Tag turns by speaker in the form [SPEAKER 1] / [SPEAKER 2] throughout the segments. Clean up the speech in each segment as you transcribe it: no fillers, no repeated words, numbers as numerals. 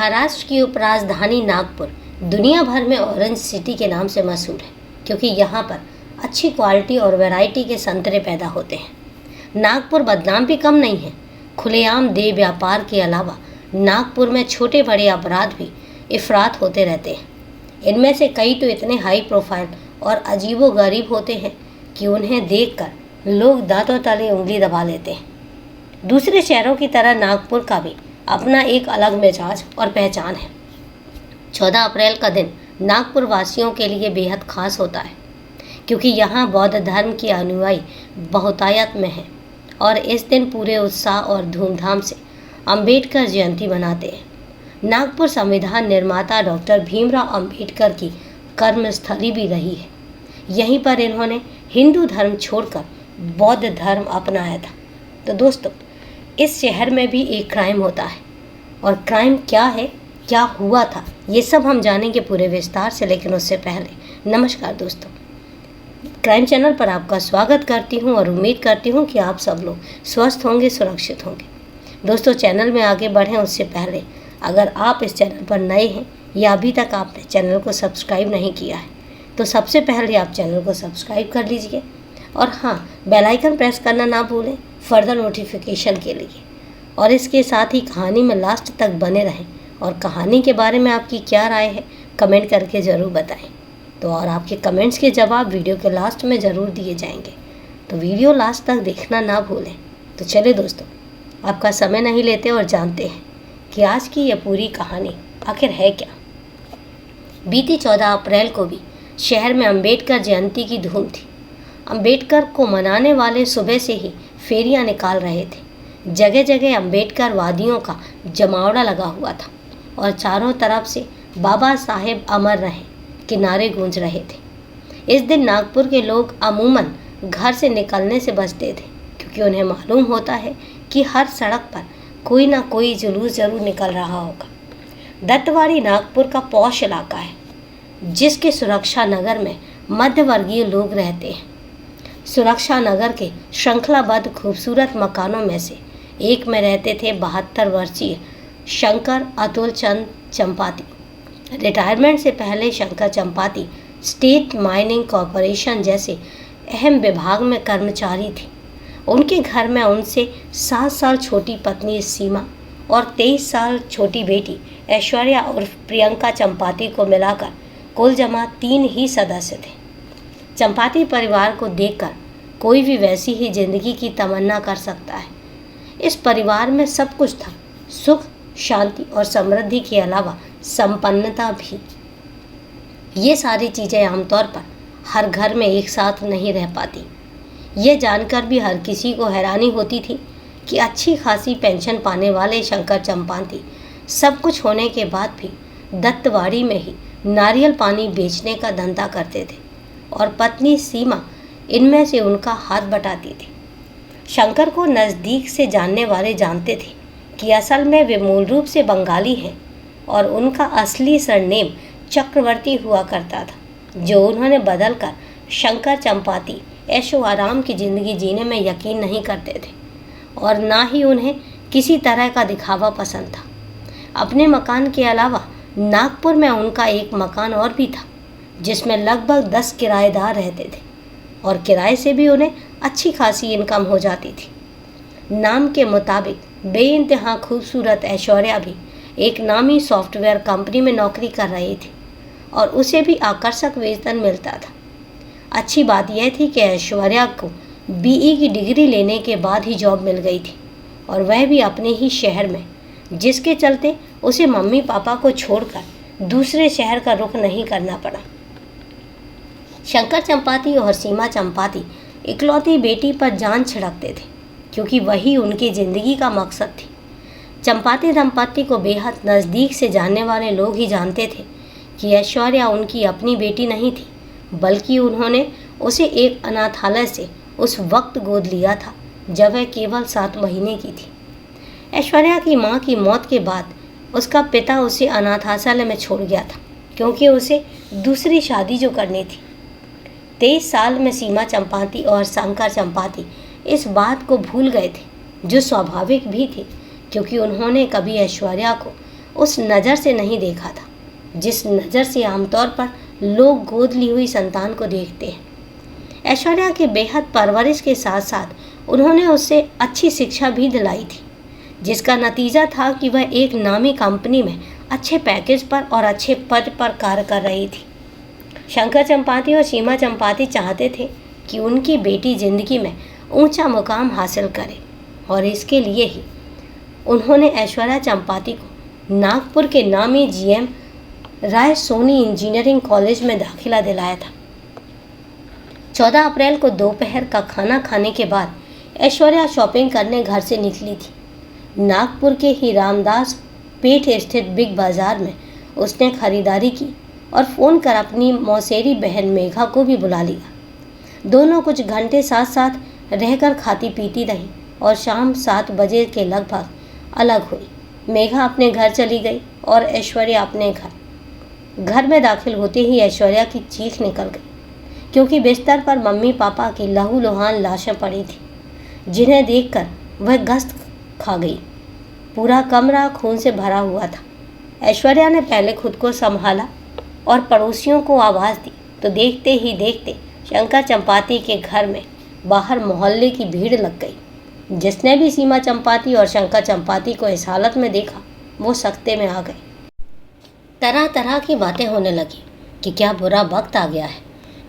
[SPEAKER 1] महाराष्ट्र की उपराजधानी नागपुर दुनिया भर में ऑरेंज सिटी के नाम से मशहूर है, क्योंकि यहाँ पर अच्छी क्वालिटी और वैरायटी के संतरे पैदा होते हैं। नागपुर बदनाम भी कम नहीं है। खुलेआम देह व्यापार के अलावा नागपुर में छोटे बड़े अपराध भी इफरात होते रहते हैं। इनमें से कई तो इतने हाई प्रोफाइल और अजीबोगरीब होते हैं कि उन्हें देखकर लोग दांतों तले उंगली दबा लेते हैं। दूसरे शहरों की तरह नागपुर का भी अपना एक अलग मिजाज और पहचान है। 14 अप्रैल का दिन नागपुर वासियों के लिए बेहद खास होता है, क्योंकि यहाँ बौद्ध धर्म के अनुयायी बहुतायत में हैं और इस दिन पूरे उत्साह और धूमधाम से अंबेडकर जयंती मनाते हैं। नागपुर संविधान निर्माता डॉक्टर भीमराव अंबेडकर की कर्मस्थली भी रही है। यहीं पर इन्होंने हिंदू धर्म छोड़कर बौद्ध धर्म अपनाया था। तो दोस्तों, इस शहर में भी एक क्राइम होता है, और क्राइम क्या है, क्या हुआ था, ये सब हम जानेंगे पूरे विस्तार से। लेकिन उससे पहले नमस्कार दोस्तों, क्राइम चैनल पर आपका स्वागत करती हूँ और उम्मीद करती हूँ कि आप सब लोग स्वस्थ होंगे, सुरक्षित होंगे। दोस्तों, चैनल में आगे बढ़ें उससे पहले अगर आप इस चैनल पर नए हैं या अभी तक आपने चैनल को सब्सक्राइब नहीं किया है, तो सबसे पहले आप चैनल को सब्सक्राइब कर लीजिए और हाँ, बेल आइकन प्रेस करना ना भूलें फर्दर नोटिफिकेशन के लिए। और इसके साथ ही कहानी में लास्ट तक बने रहें और कहानी के बारे में आपकी क्या राय है कमेंट करके ज़रूर बताएं। तो और आपके कमेंट्स के जवाब वीडियो के लास्ट में ज़रूर दिए जाएंगे, तो वीडियो लास्ट तक देखना ना भूलें। तो चलिए दोस्तों, आपका समय नहीं लेते और जानते हैं कि आज की यह पूरी कहानी आखिर है क्या। बीती 14 अप्रैल को भी शहर में अंबेडकर जयंती की धूम थी। अंबेडकर को मनाने वाले सुबह से ही फेरियां निकाल रहे थे। जगह जगह अंबेडकर वादियों का जमावड़ा लगा हुआ था और चारों तरफ से बाबा साहेब अमर रहे के नारे गूंज रहे थे। इस दिन नागपुर के लोग अमूमन घर से निकलने से बचते थे, क्योंकि उन्हें मालूम होता है कि हर सड़क पर कोई ना कोई जुलूस जरूर निकल रहा होगा। दत्तवाड़ी नागपुर का पॉश इलाका है, जिसके सुरक्षा नगर में मध्यवर्गीय लोग रहते हैं। सुरक्षा नगर के श्रृंखलाबद्ध खूबसूरत मकानों में से एक में रहते थे 72 वर्षीय शंकर अतुल चंद चंपाती। रिटायरमेंट से पहले Shankar Champati state mining corporation जैसे अहम विभाग में कर्मचारी थे। उनके घर में उनसे 7 साल छोटी पत्नी सीमा और 23 साल छोटी बेटी ऐश्वर्या और प्रियंका चंपाती को मिलाकर कुल जमा 3 ही सदस्य थे। चंपाती परिवार को देखकर कोई भी वैसी ही जिंदगी की तमन्ना कर सकता है। इस परिवार में सब कुछ था, सुख, शांति और समृद्धि के अलावा संपन्नता भी। ये सारी चीज़ें आमतौर पर हर घर में एक साथ नहीं रह पाती। ये जानकर भी हर किसी को हैरानी होती थी कि अच्छी खासी पेंशन पाने वाले शंकर चंपाती सब कुछ होने के बाद भी दत्तवाड़ी में ही नारियल पानी बेचने का धंधा करते थे और पत्नी सीमा इनमें से उनका हाथ बटाती थी। शंकर को नज़दीक से जानने वाले जानते थे कि असल में वे मूल रूप से बंगाली हैं और उनका असली सरनेम चक्रवर्ती हुआ करता था, जो उन्होंने बदलकर शंकर चंपाती ऐशो आराम की ज़िंदगी जीने में यकीन नहीं करते थे और ना ही उन्हें किसी तरह का दिखावा पसंद था। अपने मकान के अलावा नागपुर में उनका एक मकान और भी था, जिसमें लगभग 10 किराएदार रहते थे और किराए से भी उन्हें अच्छी खासी इनकम हो जाती थी। नाम के मुताबिक बेइंतहा खूबसूरत ऐश्वर्या भी एक नामी सॉफ्टवेयर कंपनी में नौकरी कर रही थी और उसे भी आकर्षक वेतन मिलता था। अच्छी बात यह थी कि ऐश्वर्या को बीई की डिग्री लेने के बाद ही जॉब मिल गई थी, और वह भी अपने ही शहर में, जिसके चलते उसे मम्मी पापा को छोड़कर दूसरे शहर का रुख नहीं करना पड़ा। शंकर चंपाती और सीमा चंपाती इकलौती बेटी पर जान छिड़कते थे, क्योंकि वही उनकी ज़िंदगी का मकसद थी। चंपाती दंपत्ति को बेहद नज़दीक से जानने वाले लोग ही जानते थे कि ऐश्वर्या उनकी अपनी बेटी नहीं थी, बल्कि उन्होंने उसे एक अनाथालय से उस वक्त गोद लिया था जब वह केवल 7 महीने की थी। ऐश्वर्या की मां की मौत के बाद उसका पिता उसे अनाथालय में छोड़ गया था, क्योंकि उसे दूसरी शादी जो करनी थी। 23 साल में सीमा चंपाती और शंकर चंपाती इस बात को भूल गए थे, जो स्वाभाविक भी थी, क्योंकि उन्होंने कभी ऐश्वर्या को उस नज़र से नहीं देखा था जिस नज़र से आमतौर पर लोग गोद ली हुई संतान को देखते हैं। ऐश्वर्या के बेहद परवरिश के साथ साथ उन्होंने उससे अच्छी शिक्षा भी दिलाई थी, जिसका नतीजा था कि वह एक नामी कंपनी में अच्छे पैकेज पर और अच्छे पद पर कार्य कर रही थी। शंकर चंपाती और सीमा चंपाती चाहते थे कि उनकी बेटी जिंदगी में ऊंचा मुकाम हासिल करे और इसके लिए ही उन्होंने ऐश्वर्या चंपाती को नागपुर के नामी जीएम राय सोनी इंजीनियरिंग कॉलेज में दाखिला दिलाया था। 14 अप्रैल को दोपहर का खाना खाने के बाद ऐश्वर्या शॉपिंग करने घर से निकली थी। नागपुर के ही रामदास पेठ स्थित बिग बाजार में उसने खरीदारी की और फ़ोन कर अपनी मौसेरी बहन मेघा को भी बुला लिया। दोनों कुछ घंटे साथ साथ रहकर खाती पीती रही और शाम 7 बजे के लगभग अलग हुई। मेघा अपने घर चली गई और ऐश्वर्या अपने घर में दाखिल होते ही ऐश्वर्या की चीख निकल गई, क्योंकि बिस्तर पर मम्मी पापा की लहूलुहान लाशें पड़ी थी, जिन्हें देखकर वह गश्त खा गई। पूरा कमरा खून से भरा हुआ था। ऐश्वर्या ने पहले खुद को संभाला और पड़ोसियों को आवाज़ दी तो देखते ही देखते शंकर चंपाती के घर में बाहर मोहल्ले की भीड़ लग गई। जिसने भी सीमा चंपाती और शंकर चंपाती को इस हालत में देखा वो सकते में आ गए। तरह तरह की बातें होने लगी कि क्या बुरा वक्त आ गया है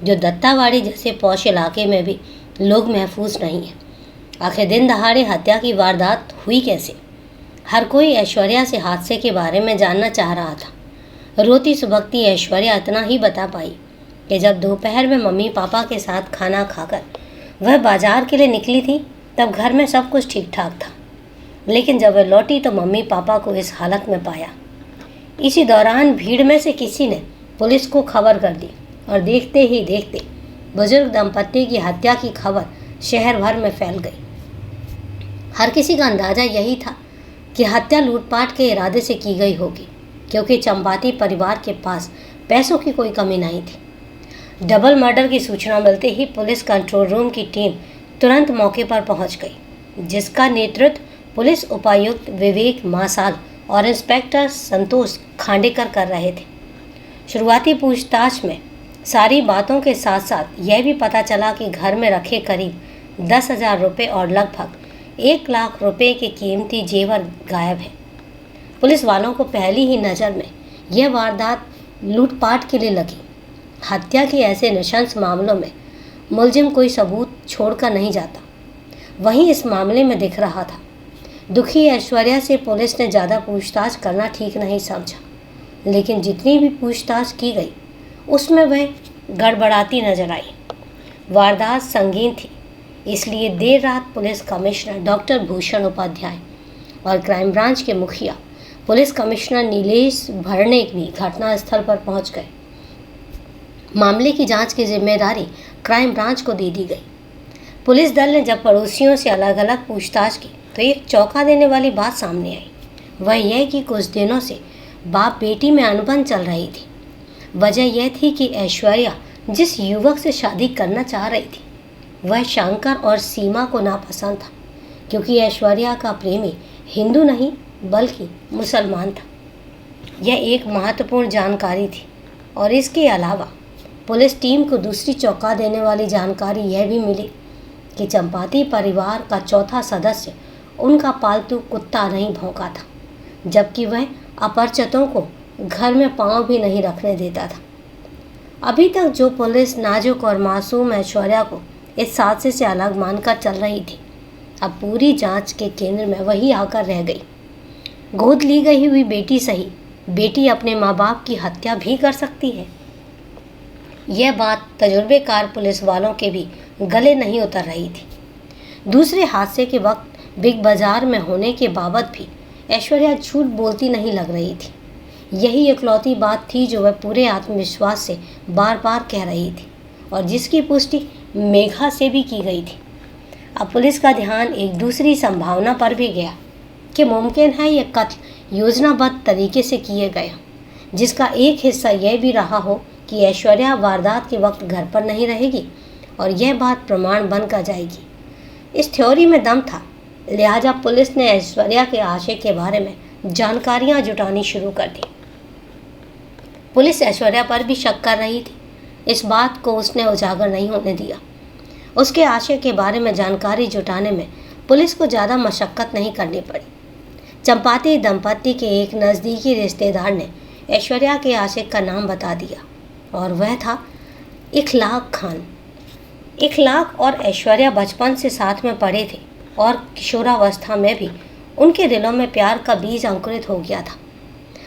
[SPEAKER 1] जो दत्तावाड़ी जैसे पौष इलाके में भी लोग महफूज नहीं है। आखिर दिन दहाड़े हत्या की वारदात हुई कैसे? हर कोई ऐश्वर्या से हादसे के बारे में जानना चाह रहा था। रोती सुबकती ऐश्वर्या इतना ही बता पाई कि जब दोपहर में मम्मी पापा के साथ खाना खाकर वह बाजार के लिए निकली थी तब घर में सब कुछ ठीक ठाक था, लेकिन जब वह लौटी तो मम्मी पापा को इस हालत में पाया। इसी दौरान भीड़ में से किसी ने पुलिस को खबर कर दी और देखते ही देखते बुजुर्ग दंपत्ति की हत्या की खबर शहर भर में फैल गई। हर किसी का अंदाज़ा यही था कि हत्या लूटपाट के इरादे से की गई होगी, क्योंकि चंपाती परिवार के पास पैसों की कोई कमी नहीं थी। डबल मर्डर की सूचना मिलते ही पुलिस कंट्रोल रूम की टीम तुरंत मौके पर पहुंच गई, जिसका नेतृत्व पुलिस उपायुक्त विवेक मासाल और इंस्पेक्टर संतोष खांडेकर कर रहे थे। शुरुआती पूछताछ में सारी बातों के साथ साथ यह भी पता चला कि घर में रखे करीब 10,000 रुपये और लगभग 1 लाख रुपए के कीमती जेवर गायब है। पुलिस वालों को पहली ही नज़र में यह वारदात लूटपाट के लिए लगी। हत्या के ऐसे नृशंस मामलों में मुलजिम कोई सबूत छोड़कर नहीं जाता। वहीं इस मामले में दिख रहा था। दुखी ऐश्वर्या से पुलिस ने ज़्यादा पूछताछ करना ठीक नहीं समझा, लेकिन जितनी भी पूछताछ की गई उसमें वह गड़बड़ाती नजर आई। वारदात संगीन थी, इसलिए देर रात police commissioner doctor Bhushan Upadhyay और क्राइम ब्रांच के मुखिया पुलिस कमिश्नर नीलेश भरनेक भी घटनास्थल पर पहुंच गए। मामले की जांच की जिम्मेदारी क्राइम ब्रांच को दे दी गई। पुलिस दल ने जब पड़ोसियों से अलग अलग पूछताछ की तो एक चौंका देने वाली बात सामने आई। वह यह कि कुछ दिनों से बाप बेटी में अनबन चल रही थी। वजह यह थी कि ऐश्वर्या जिस युवक से शादी करना चाह रही थी वह शंकर और सीमा को नापसंद था, क्योंकि ऐश्वर्या का प्रेमी हिंदू नहीं बल्कि मुसलमान था। यह एक महत्वपूर्ण जानकारी थी और इसके अलावा पुलिस टीम को दूसरी चौंका देने वाली जानकारी यह भी मिली कि चंपाती परिवार का चौथा सदस्य उनका पालतू कुत्ता नहीं भौंका था, जबकि वह अपरिचितों को घर में पांव भी नहीं रखने देता था। अभी तक जो पुलिस नाजुक और मासूम ऐश्वर्या को इस हादसे से अलग मानकर चल रही थी, अब पूरी जांच के केंद्र में वही आकर रह गई। गोद ली गई हुई बेटी सही, बेटी अपने माँ बाप की हत्या भी कर सकती है। यह बात तजुर्बेकार पुलिस वालों के भी गले नहीं उतर रही थी। दूसरे हादसे के वक्त बिग बाजार में होने के बावजूद भी ऐश्वर्या झूठ बोलती नहीं लग रही थी। यही इकलौती बात थी जो वह पूरे आत्मविश्वास से बार बार कह रही थी और जिसकी पुष्टि मेघा से भी की गई थी। अब पुलिस का ध्यान एक दूसरी संभावना पर भी गया कि मुमकिन है यह कत्ल योजनाबद्ध तरीके से किए गए, जिसका एक हिस्सा यह भी रहा हो कि ऐश्वर्या वारदात के वक्त घर पर नहीं रहेगी और यह बात प्रमाण बनकर जाएगी। इस थ्योरी में दम था, लिहाजा पुलिस ने ऐश्वर्या के आशय के बारे में जानकारियां जुटानी शुरू कर दी। पुलिस ऐश्वर्या पर भी शक कर रही थी। इस बात को उसने उजागर नहीं होने दिया। उसके आशय के बारे में जानकारी जुटाने में पुलिस को ज़्यादा मशक्क़त नहीं करनी पड़ी। चंपाती दंपति के एक नज़दीकी रिश्तेदार ने ऐश्वर्या के आशिक का नाम बता दिया और वह था इखलाक खान। इखलाक और ऐश्वर्या बचपन से साथ में पढ़े थे और किशोरावस्था में भी उनके दिलों में प्यार का बीज अंकुरित हो गया था।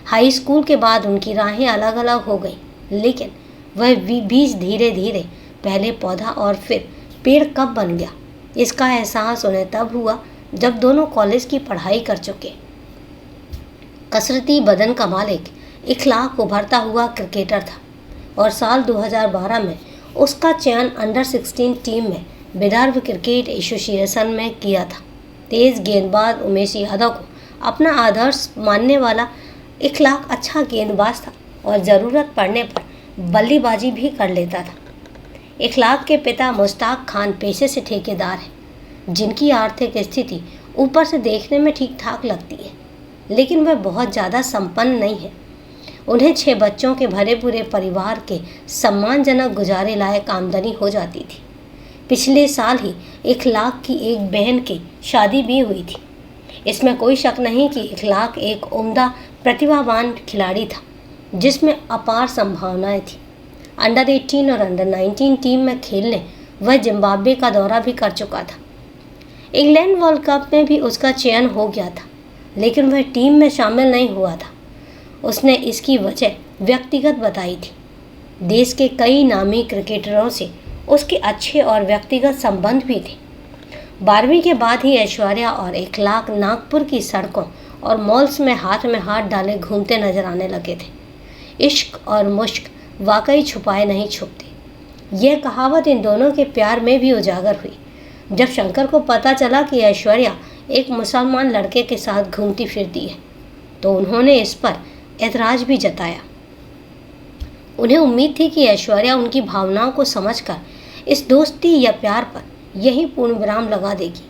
[SPEAKER 1] हाई स्कूल के बाद उनकी राहें अलग अलग हो गई, लेकिन वह बीज धीरे धीरे पहले पौधा और फिर पेड़ कब बन गया, इसका एहसास उन्हें तब हुआ जब दोनों कॉलेज की पढ़ाई कर चुके। कसरती बदन का मालिक इखलाक उभरता हुआ क्रिकेटर था और साल 2012 में उसका चयन अंडर 16 टीम में विदर्भ क्रिकेट एसोसिएशन में किया था। तेज गेंदबाज उमेश यादव को अपना आदर्श मानने वाला इखलाक अच्छा गेंदबाज था और ज़रूरत पड़ने पर बल्लेबाजी भी कर लेता था। इखलाक के पिता मुश्ताक खान पेशे से ठेकेदार हैं, जिनकी आर्थिक स्थिति ऊपर से देखने में ठीक ठाक लगती है, लेकिन वह बहुत ज़्यादा संपन्न नहीं है। उन्हें 6 बच्चों के भरे पूरे परिवार के सम्मानजनक गुजारे लायक आमदनी हो जाती थी। पिछले साल ही इखलाक की एक बहन की शादी भी हुई थी। इसमें कोई शक नहीं कि इखलाक एक उम्दा प्रतिभावान खिलाड़ी था, जिसमें अपार संभावनाएं थी। अंडर 18 और अंडर 19 टीम में खेलने वह जिम्बाब्वे का दौरा भी कर चुका था। इंग्लैंड वर्ल्ड कप में भी उसका चयन हो गया था, लेकिन वह टीम में शामिल नहीं हुआ था। उसने इसकी वजह व्यक्तिगत बताई थी। देश के कई नामी क्रिकेटरों से उसके अच्छे और व्यक्तिगत संबंध भी थे। 12वीं के बाद ही ऐश्वर्या और इखलाक नागपुर की सड़कों और मॉल्स में हाथ डाले घूमते नजर आने लगे थे। इश्क और मुश्क वाकई छुपाए नहीं छुपते। यह कहावत इन दोनों के प्यार में भी उजागर हुई जब शंकर को पता चला कि ऐश्वर्या एक मुसलमान लड़के के साथ घूमती फिरती है, तो उन्होंने इस पर ऐतराज़ भी जताया। उन्हें उम्मीद थी कि ऐश्वर्या उनकी भावनाओं को समझकर इस दोस्ती या प्यार पर यही पूर्ण विराम लगा देगी,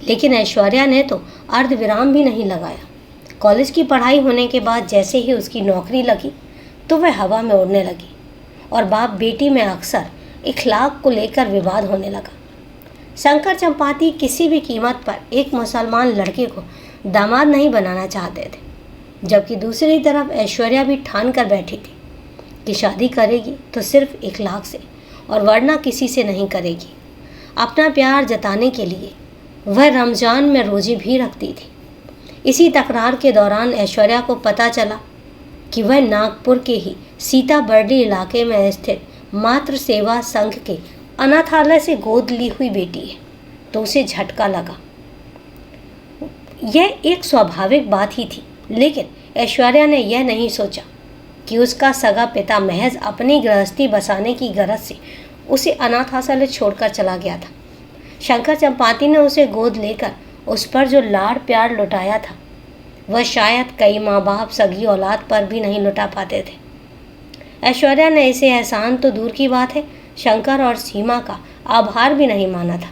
[SPEAKER 1] लेकिन ऐश्वर्या ने तो अर्ध विराम भी नहीं लगाया। कॉलेज की पढ़ाई होने के बाद जैसे ही उसकी नौकरी लगी तो वह हवा में उड़ने लगी और बाप बेटी में अक्सर इखलाक को लेकर विवाद होने लगा। शंकर चंपाती किसी भी कीमत पर एक मुसलमान लड़के को दामाद नहीं बनाना चाहते थे, जबकि दूसरी तरफ ऐश्वर्या भी ठान कर बैठी थी कि शादी करेगी तो सिर्फ इखलाक से और वरना किसी से नहीं करेगी। अपना प्यार जताने के लिए वह रमज़ान में रोजे भी रखती थी। इसी तकरार के दौरान ऐश्वर्या को पता चला कि वह नागपुर के ही सीताबर्डी इलाके में स्थित मातृ सेवा संघ के अनाथालय से गोद ली हुई बेटी है, तो उसे झटका लगा। यह एक स्वाभाविक बात ही थी, लेकिन ऐश्वर्या ने यह नहीं सोचा कि उसका सगा पिता महज अपनी गृहस्थी बसाने की गरज से उसे अनाथालय छोड़कर चला गया था। शंकर चंपाती ने उसे गोद लेकर उस पर जो लाड़ प्यार लुटाया था, वह शायद कई माँ बाप सगी औलाद पर भी नहीं लुटा पाते थे। ऐश्वर्या ने इसे एहसान तो दूर की बात है, शंकर और सीमा का आभार भी नहीं माना था,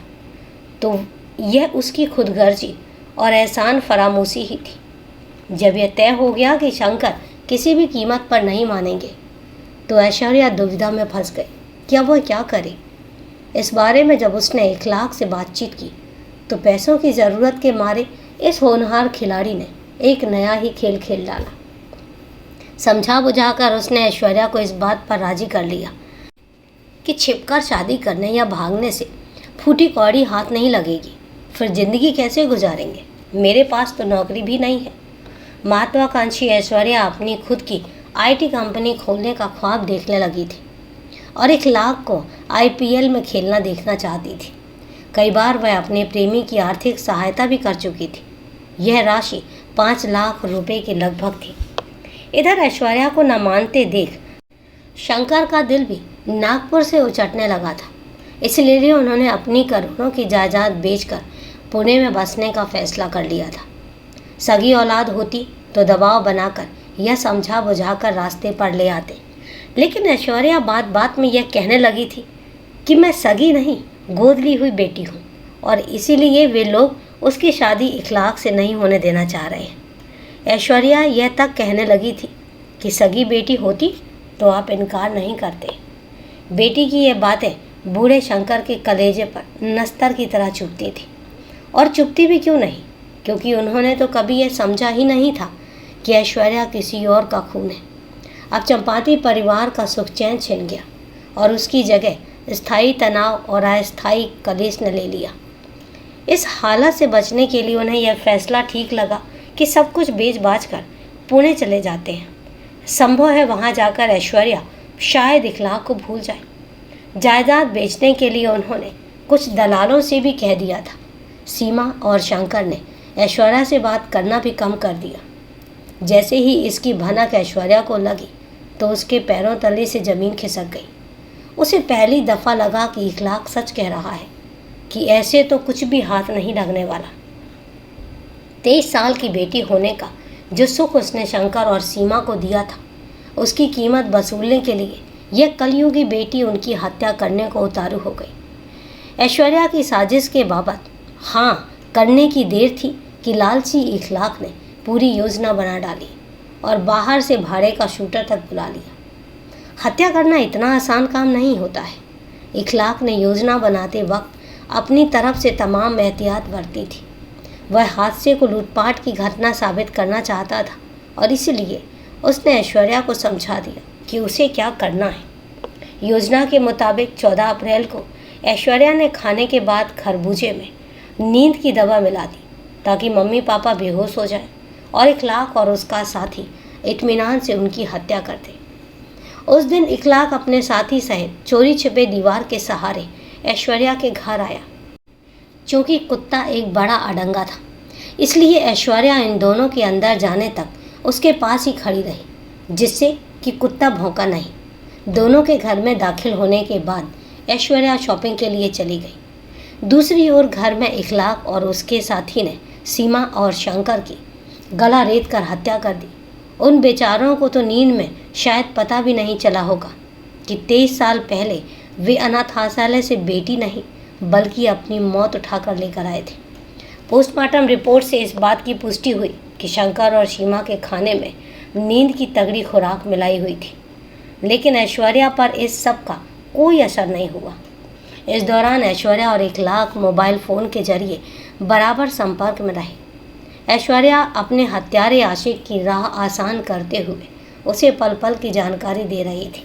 [SPEAKER 1] तो यह उसकी खुदगर्जी और एहसान फरामोशी ही थी। जब यह तय हो गया कि शंकर किसी भी कीमत पर नहीं मानेंगे, तो ऐश्वर्या दुविधा में फंस गई कि अब वह क्या करे। इस बारे में जब उसने इखलाक से बातचीत की, तो पैसों की ज़रूरत के मारे इस होनहार खिलाड़ी ने एक नया ही खेल खेल डाला। समझा बुझाकर उसने ऐश्वर्या को इस बात पर राजी कर लिया कि छिपकर शादी करने या भागने से फूटी कौड़ी हाथ नहीं लगेगी, फिर ज़िंदगी कैसे गुजारेंगे, मेरे पास तो नौकरी भी नहीं है। महत्वाकांक्षी ऐश्वर्या अपनी खुद की आईटी कंपनी खोलने का ख्वाब देखने लगी थी और इखलाक को आईपीएल में खेलना देखना चाहती थी। कई बार वह अपने प्रेमी की आर्थिक सहायता भी कर चुकी थी। यह राशि 5 लाख रुपए के लगभग थी। इधर ऐश्वर्या को न मानते देख शंकर का दिल भी नागपुर से उचटने लगा था। इसलिए उन्होंने अपनी करोड़ों की जायदाद बेचकर पुणे में बसने का फैसला कर लिया था। सगी औलाद होती तो दबाव बनाकर यह समझा बुझाकर रास्ते पर ले आते, लेकिन ऐश्वर्या बात बात में यह कहने लगी थी कि मैं सगी नहीं, गोद ली हुई बेटी हूँ और इसीलिए वे लोग उसकी शादी इखलाक से नहीं होने देना चाह रहे हैं। ऐश्वर्या यह तक कहने लगी थी कि सगी बेटी होती तो आप इनकार नहीं करते। बेटी की ये बातें बूढ़े शंकर के कलेजे पर नस्तर की तरह चुभती थी, और चुभती भी क्यों नहीं, क्योंकि उन्होंने तो कभी यह समझा ही नहीं था कि ऐश्वर्या किसी और का खून है। अब चंपाती परिवार का सुख चैन छिन गया और उसकी जगह स्थायी तनाव और अस्थायी कलेश ने ले लिया। इस हालत से बचने के लिए उन्हें यह फैसला ठीक लगा कि सब कुछ बेच बाच कर पुणे चले जाते हैं। संभव है वहाँ जाकर ऐश्वर्या शायद इखलाक को भूल जाए। जायदाद बेचने के लिए उन्होंने कुछ दलालों से भी कह दिया था। सीमा और शंकर ने ऐश्वर्या से बात करना भी कम कर दिया। जैसे ही इसकी भनक ऐश्वर्या को लगी तो उसके पैरों तले से ज़मीन खिसक गई। उसे पहली दफ़ा लगा कि इखलाक सच कह रहा है कि ऐसे तो कुछ भी हाथ नहीं लगने वाला। 23 साल की बेटी होने का जो सुख उसने शंकर और सीमा को दिया था, उसकी कीमत वसूलने के लिए यह कलयुगी बेटी उनकी हत्या करने को उतारू हो गई। ऐश्वर्या की साजिश के बाबत हाँ करने की देर थी कि लालची इखलाक ने पूरी योजना बना डाली और बाहर से भाड़े का शूटर तक बुला लिया। हत्या करना इतना आसान काम नहीं होता है। इखलाक ने योजना बनाते वक्त अपनी तरफ से तमाम एहतियात बरती थी। वह हादसे को लूटपाट की घटना साबित करना चाहता था और इसलिए उसने ऐश्वर्या को समझा दिया कि उसे क्या करना है। योजना के मुताबिक 14 अप्रैल को ऐश्वर्या ने खाने के बाद खरबूजे में नींद की दवा मिला दी ताकि मम्मी पापा बेहोश हो जाएं और इखलाक और उसका साथी इत्मीनान से उनकी हत्या कर दे। उस दिन इखलाक अपने साथी सहित चोरी छिपे दीवार के सहारे ऐश्वर्या के घर आया। चूँकि कुत्ता एक बड़ा अडंगा था, इसलिए ऐश्वर्या इन दोनों के अंदर जाने तक उसके पास ही खड़ी रही, जिससे कि कुत्ता भौंका नहीं। दोनों के घर में दाखिल होने के बाद ऐश्वर्या शॉपिंग के लिए चली गई। दूसरी ओर घर में इखलाक और उसके साथी ने सीमा और शंकर की गला रेत कर हत्या कर दी। उन बेचारों को तो नींद में शायद पता भी नहीं चला होगा कि 23 साल पहले वे अनाथालय से बेटी नहीं बल्कि अपनी मौत उठाकर लेकर आए थे। पोस्टमार्टम रिपोर्ट से इस बात की पुष्टि हुई कि शंकर और सीमा के खाने में नींद की तगड़ी खुराक मिलाई हुई थी, लेकिन ऐश्वर्या पर इस सब का कोई असर नहीं हुआ। इस दौरान ऐश्वर्या और इखलाक मोबाइल फ़ोन के जरिए बराबर संपर्क में रहे। ऐश्वर्या अपने हत्यारे आशिक की राह आसान करते हुए उसे पल पल की जानकारी दे रही थी।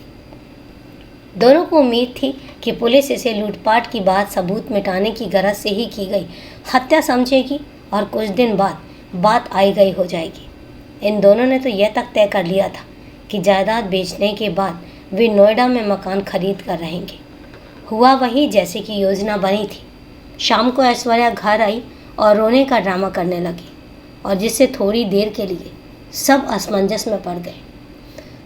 [SPEAKER 1] दोनों को उम्मीद थी कि पुलिस इसे लूटपाट की बात सबूत मिटाने की गरज से ही की गई हत्या समझेगी और कुछ दिन बाद बात आई गई हो जाएगी। इन दोनों ने तो यह तक तय कर लिया था कि जायदाद बेचने के बाद वे नोएडा में मकान खरीद कर रहेंगे। हुआ वही जैसे कि योजना बनी थी। शाम को ऐश्वर्या घर आई और रोने का ड्रामा करने लगी, और जिससे थोड़ी देर के लिए सब असमंजस में पड़ गए।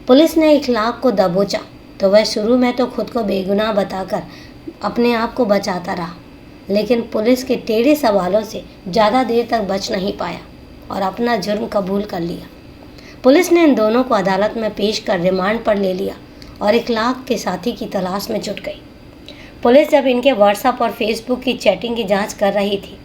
[SPEAKER 1] पुलिस ने इखलाक को दबोचा तो वह शुरू में तो खुद को बेगुनाह बताकर अपने आप को बचाता रहा, लेकिन पुलिस के टेढ़े सवालों से ज़्यादा देर तक बच नहीं पाया और अपना जुर्म कबूल कर लिया। पुलिस ने इन दोनों को अदालत में पेश कर रिमांड पर ले लिया और इखलाक के साथी की तलाश में जुट गई। पुलिस जब इनके व्हाट्सएप और फेसबुक की चैटिंग की जांच कर रही थी,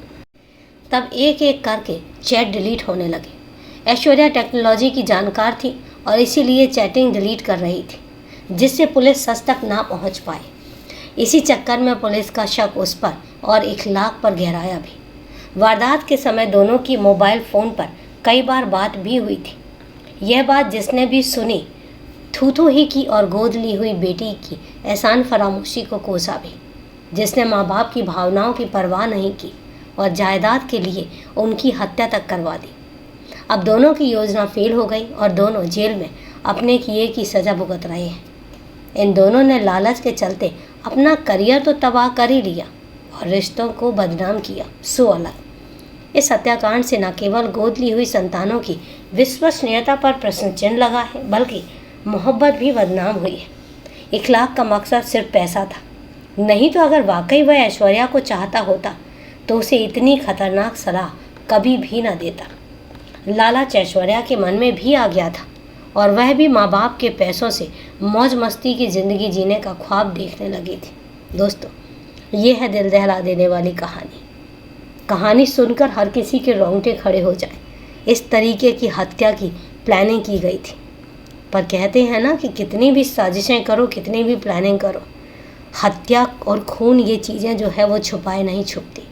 [SPEAKER 1] तब एक एक करके चैट डिलीट होने लगे। ऐश्वर्या टेक्नोलॉजी की जानकार थी और इसीलिए चैटिंग डिलीट कर रही थी, जिससे पुलिस सच तक ना पहुंच पाए। इसी चक्कर में पुलिस का शक उस पर और इखलाक पर गहराया भी। वारदात के समय दोनों की मोबाइल फ़ोन पर कई बार बात भी हुई थी। यह बात जिसने भी सुनी थू ही की और गोद ली हुई बेटी की एहसान फरामोशी को कोसा भी, जिसने माँ बाप की भावनाओं की परवाह नहीं की और जायदाद के लिए उनकी हत्या तक करवा दी। अब दोनों की योजना फेल हो गई और दोनों जेल में अपने किए की सज़ा भुगत रहे हैं। इन दोनों ने लालच के चलते अपना करियर तो तबाह कर ही लिया और रिश्तों को बदनाम किया, सो अलग। इस हत्याकांड से न केवल गोद ली हुई संतानों की विश्वसनीयता पर प्रश्न चिन्ह लगा है, बल्कि मोहब्बत भी बदनाम हुई है। इखलाक का मकसद सिर्फ पैसा था, नहीं तो अगर वाकई वह ऐश्वर्या को चाहता होता तो उसे इतनी खतरनाक सलाह कभी भी न देता। लालच ऐश्वर्या के मन में भी आ गया था और वह भी माँ बाप के पैसों से मौज मस्ती की ज़िंदगी जीने का ख्वाब देखने लगी थी। दोस्तों, ये है दिल दहला देने वाली कहानी। कहानी सुनकर हर किसी के रोंगटे खड़े हो जाए। इस तरीके की हत्या की प्लानिंग की गई थी। पर कहते हैं ना कि कितनी भी साजिशें करो, कितनी भी प्लानिंग करो, हत्या और खून ये चीज़ें जो है वो छुपाए नहीं छुपती,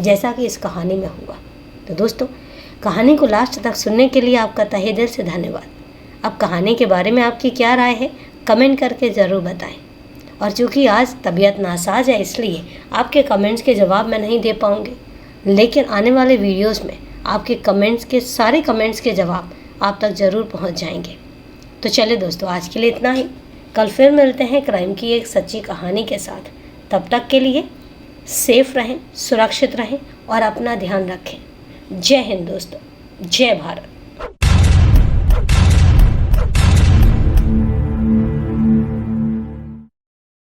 [SPEAKER 1] जैसा कि इस कहानी में हुआ। तो दोस्तों, कहानी को लास्ट तक सुनने के लिए आपका तहे दिल से धन्यवाद। अब कहानी के बारे में आपकी क्या राय है, कमेंट करके ज़रूर बताएं। और चूँकि आज तबीयत नासाज है, इसलिए आपके कमेंट्स के जवाब मैं नहीं दे पाऊँगी, लेकिन आने वाले वीडियोस में आपके कमेंट्स के सारे कमेंट्स के जवाब आप तक ज़रूर पहुंच जाएंगे। तो चलिए दोस्तों, आज के लिए इतना ही। कल फिर मिलते हैं क्राइम की एक सच्ची कहानी के साथ। तब तक के लिए सेफ रहें, सुरक्षित रहें और अपना ध्यान रखें। जय हिंद दोस्तों, जय भारत।